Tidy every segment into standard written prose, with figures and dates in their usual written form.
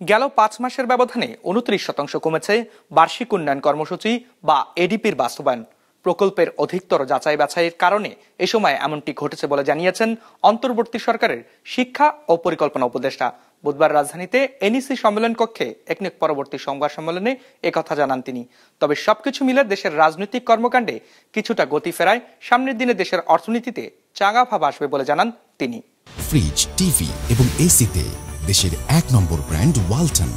গেল ৫ মাসের ব্যবধানে ২৯% কমেছে বার্ষিক উন্নয়ন কর্মসূচি বা এডিপির বাস্তবায়ন। প্রকল্পের অধিকতর যাচাই বাছাইয়ের কারণে এ সময় এমনটি ঘটেছে বলে জানিয়েছেন অন্তর্বর্তী সরকারের শিক্ষা ও পরিকল্পনা উপদেষ্টা। বুধবার রাজধানীতে এনইসি সম্মেলন কক্ষে একনেক পরবর্তী সংবাদ সম্মেলনে একথা জানান তিনি। তবে সবকিছু মিলে দেশের রাজনৈতিক কর্মকাণ্ডে কিছুটা গতি ফেরায় সামনের দিনে দেশের অর্থনীতিতে চাঙা ভাব আসবে বলে জানান তিনি। ফ্রিজ, টিভি এবং এসিতে দেশের ১ নম্বর ব্র্যান্ড ওয়ালটন।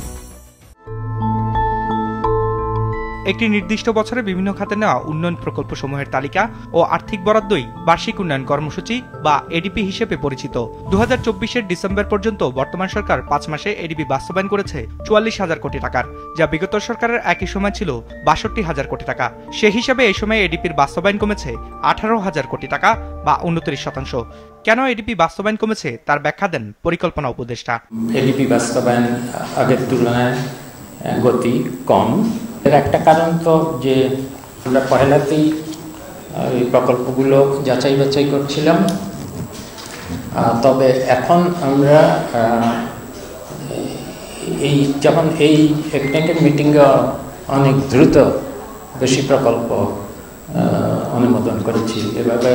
একটি নির্দিষ্ট বছরে বিভিন্ন খাতে নেওয়া উন্নয়ন প্রকল্প সমূহের তালিকা ও আর্থিক বরাদ্দই বার্ষিক উন্নয়ন কর্মসূচি বা এডিপি হিসেবে পরিচিত। ২০২৪-এর ডিসেম্বর পর্যন্ত বর্তমান সরকার ৫ মাসে এডিপি বাস্তবায়ন করেছে ৪৪,০০০ কোটি টাকার, যা বিগত সরকারের একই সময় ছিল ৬২,০০০ কোটি টাকা। সে হিসাবে এই সময় এডিপির বাস্তবায়ন কমেছে ১৮,০০০ কোটি টাকা বা ২৯%। কেন এডিপি বাস্তবায়ন কমেছে তার ব্যাখ্যা দেন পরিকল্পনা উপদেষ্টা। এডিপি বাস্তবায়ন আগের তুলনায় গতি কম। এর একটা কারণ তো যে আমরা পহেলাতেই এই প্রকল্পগুলো যাচাই বাছাই করছিলাম, তবে এখন আমরা যখন এই একনেকের মিটিংয়ে অনেক দ্রুত বেশি প্রকল্প অনুমোদন করেছি, এভাবে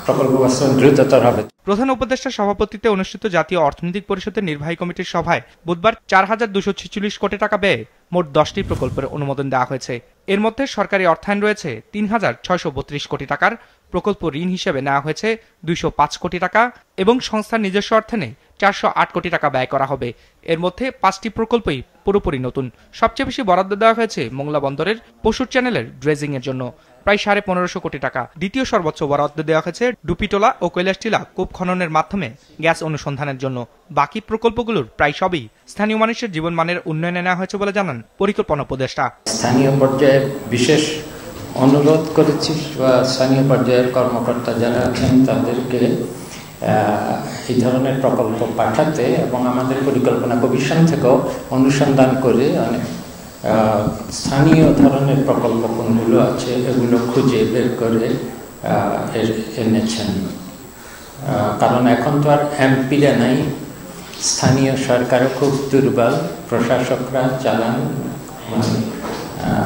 প্রকল্প বাস্তবায়ন দ্রুততর হবে। প্রধান উপদেষ্টার সভাপতিত্বে অনুষ্ঠিত জাতীয় অর্থনৈতিক পরিষদের নির্বাহী কমিটির সভায় বুধবার ৪,২৪৬ কোটি টাকা ব্যয়ে মোট ১০টি প্রকল্পের অনুমোদন দেওয়া হয়েছে। এর মধ্যে সরকারি অর্থায়ন রয়েছে ৩,৬৩২ কোটি টাকার, প্রকল্প ঋণ হিসেবে নেওয়া হয়েছে ২০৫ কোটি টাকা এবং সংস্থার নিজস্ব অর্থায়নে ৪০৮ কোটি টাকা ব্যয় করা হবে। এর মধ্যে ৫টি প্রকল্পই পুরোপুরি নতুন। সবচেয়ে বেশি বরাদ্দ দেওয়া হয়েছে মোংলা বন্দরের পশুর চ্যানেলের ড্রেজিং এর জন্য, প্রায় ১৫৫০ কোটি টাকা। দ্বিতীয় সর্বোচ্চ বরাদ্দ দেওয়া হয়েছে ডুপিটোলা ও কৈলাসটিলা কূপ খননের মাধ্যমে গ্যাস অনুসন্ধানের জন্য। বাকি প্রকল্পগুলোর প্রায় সবই স্থানীয় মানুষের জীবনমানের উন্নয়নে নেওয়া হয়েছে বলে জানান পরিকল্পনা উপদেষ্টা। স্থানীয় পর্যায়ে বিশেষ অনুরোধ করেছি বা স্থানীয় পর্যায়ের কর্মকর্তা যারা আছেন তাদেরকে এই ধরনের প্রকল্প পাঠাতে এবং আমাদের পরিকল্পনা কমিশন থেকেও অনুসন্ধান করে অনেক স্থানীয় ধরনের প্রকল্প কোনগুলো আছে এগুলো খুঁজে বের করে এনেছেন। কারণ এখন তো আর এমপিরা নাই, স্থানীয় সরকারও খুব দুর্বল, প্রশাসকরা চালান,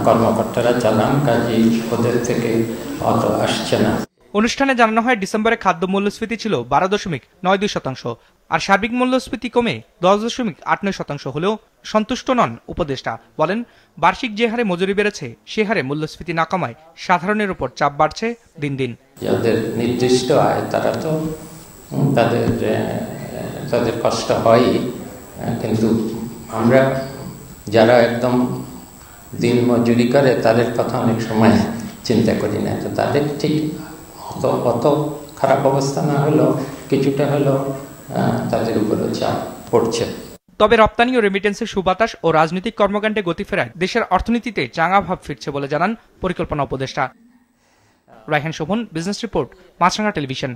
কর্মকর্তারা চালান, কাজেই ওদের থেকে অত আসছে না। অনুষ্ঠানে জানানো হয় ডিসেম্বরে খাদ্য মূল্যস্ফীতি ছিল ১২.৯২%, আর সার্বিক মূল্যস্ফীতি কমে ১০.৮৯% হলেও সন্তুষ্ট নন উপদেষ্টা। বলেন, বার্ষিক যে হারে মজুরি বেড়েছে সে হারে মূল্যস্ফীতি না কমায় সাধারণের উপর চাপ বাড়ছে দিন দিন। যাদের নির্দিষ্ট আয় তারা তো তাদের কষ্ট হয়ই, কিন্তু আমরা যারা একদম দিন মজুরি করে তাদের কথা অনেক সময় চিন্তা করি না। তো তাদের ঠিক অত খারাপ অবস্থা না হলেও কিছুটা হলেও তাদের উপরে চাপ পড়ছে। তবে রপ্তানি ও রেমিটেন্সের সুবাতাস ও রাজনৈতিক কর্মকাণ্ডে গতি ফেরায় দেশের অর্থনীতিতে চাঙা ভাব ফিরছে বলে জানান পরিকল্পনা উপদেষ্টা। রায়হান শোভন, বিজনেস রিপোর্ট, মাছরাঙা টেলিভিশন।